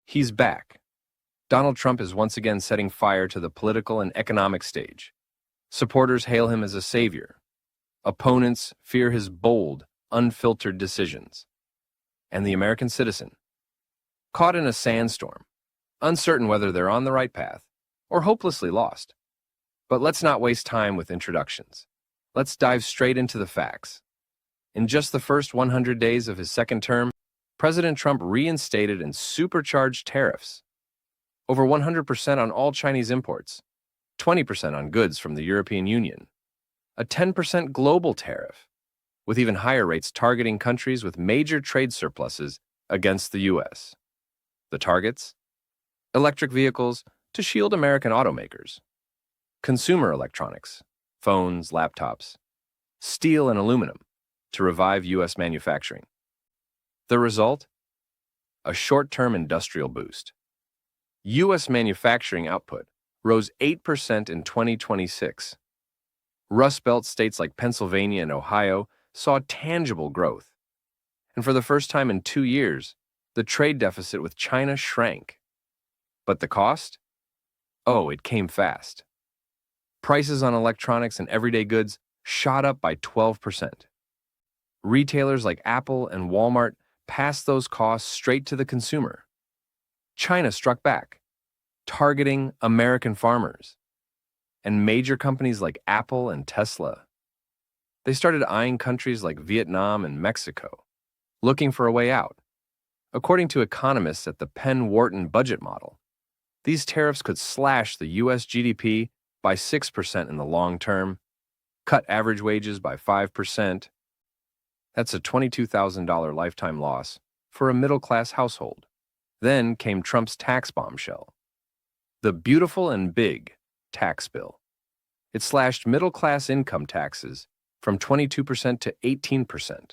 He's back. Donald Trump is once again setting fire to the political and economic stage. Supporters hail him as a savior. Opponents fear his bold, unfiltered decisions. And the American citizen, caught in a sandstorm, uncertain whether they're on the right path or hopelessly lost. But let's not waste time with introductions. Let's dive straight into the facts. In just the first 100 days of his second term, President Trump reinstated and supercharged tariffs. Over 100% on all Chinese imports, 20% on goods from the European Union, a 10% global tariff, with even higher rates targeting countries with major trade surpluses against the U.S. The targets? Electric vehicles to shield American automakers, consumer electronics, phones, laptops, steel and aluminum to revive U.S. manufacturing. The result? A short-term industrial boost. U.S. manufacturing output rose 8% in 2026. Rust Belt states like Pennsylvania and Ohio saw tangible growth. And for the first time in 2 years, the trade deficit with China shrank. But the cost? Oh, it came fast. Prices on electronics and everyday goods shot up by 12%. Retailers like Apple and Walmart passed those costs straight to the consumer. China struck back, targeting American farmers. And major companies like Apple and Tesla, they started eyeing countries like Vietnam and Mexico, looking for a way out. According to economists at the Penn-Wharton budget model, these tariffs could slash the U.S. GDP by 6% in the long term, cut average wages by 5%. That's a $22,000 lifetime loss for a middle-class household. Then came Trump's tax bombshell, the beautiful and big tax bill. It slashed middle-class income taxes from 22% to 18%,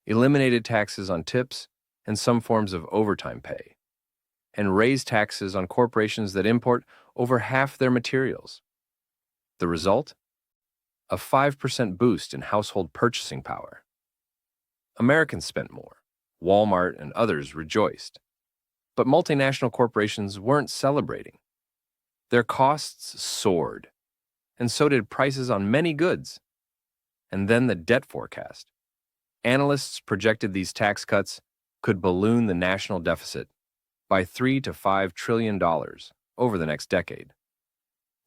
eliminated taxes on tips and some forms of overtime pay, and raised taxes on corporations that import over half their materials. The result? A 5% boost in household purchasing power. Americans spent more. Walmart and others rejoiced. But multinational corporations weren't celebrating. Their costs soared, and so did prices on many goods. And then the debt forecast. Analysts projected these tax cuts could balloon the national deficit by $3 to $5 trillion over the next decade.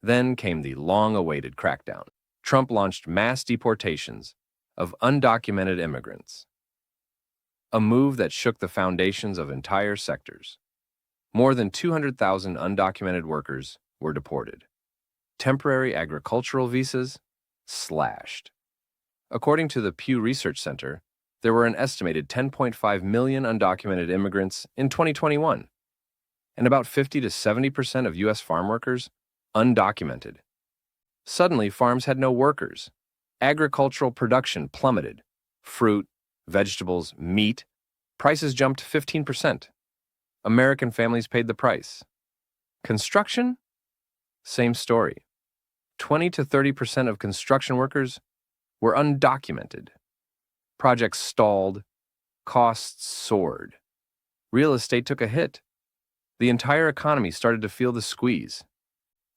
Then came the long-awaited crackdown. Trump launched mass deportations of undocumented immigrants, a move that shook the foundations of entire sectors. More than 200,000 undocumented workers were deported. Temporary agricultural visas slashed. According to the Pew Research Center, there were an estimated 10.5 million undocumented immigrants in 2021, and about 50 to 70% of U.S. farm workers undocumented. Suddenly, farms had no workers. Agricultural production plummeted. Fruit, vegetables, meat, prices jumped 15%. American families paid the price. Construction? Same story. 20 to 30% of construction workers were undocumented. Projects stalled. Costs soared. Real estate took a hit. The entire economy started to feel the squeeze.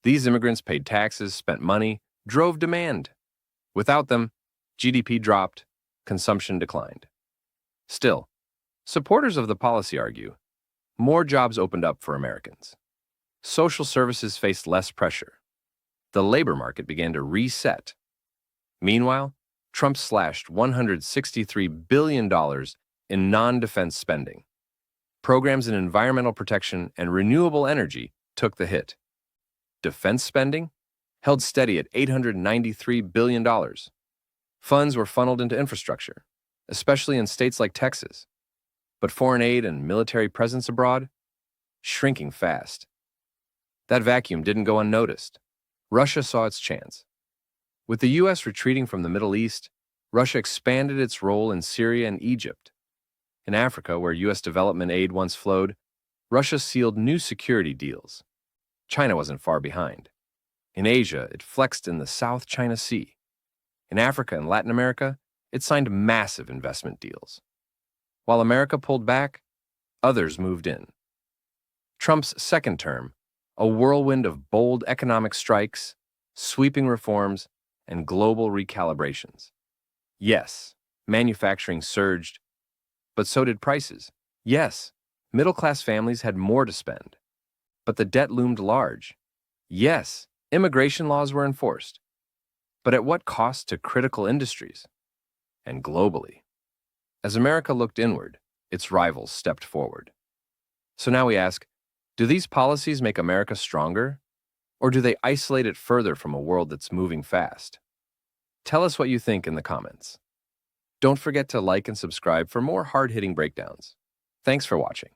These immigrants paid taxes, spent money, drove demand. Without them, GDP dropped, consumption declined. Still, supporters of the policy argue more jobs opened up for Americans. Social services faced less pressure. The labor market began to reset. Meanwhile, Trump slashed $163 billion in non-defense spending. Programs in environmental protection and renewable energy took the hit. Defense spending held steady at $893 billion. Funds were funneled into infrastructure, especially in states like Texas. But foreign aid and military presence abroad? Shrinking fast. That vacuum didn't go unnoticed. Russia saw its chance. With the U.S. retreating from the Middle East, Russia expanded its role in Syria and Egypt. In Africa, where U.S. development aid once flowed, Russia sealed new security deals. China wasn't far behind. In Asia, it flexed in the South China Sea. In Africa and Latin America, it signed massive investment deals. While America pulled back, others moved in. Trump's second term, a whirlwind of bold economic strikes, sweeping reforms, and global recalibrations. Yes, manufacturing surged, but so did prices. Yes, middle-class families had more to spend, but the debt loomed large. Yes, immigration laws were enforced, but at what cost to critical industries? And globally. As America looked inward, its rivals stepped forward. So now we ask, do these policies make America stronger, or do they isolate it further from a world that's moving fast? Tell us what you think in the comments. Don't forget to like and subscribe for more hard-hitting breakdowns. Thanks for watching.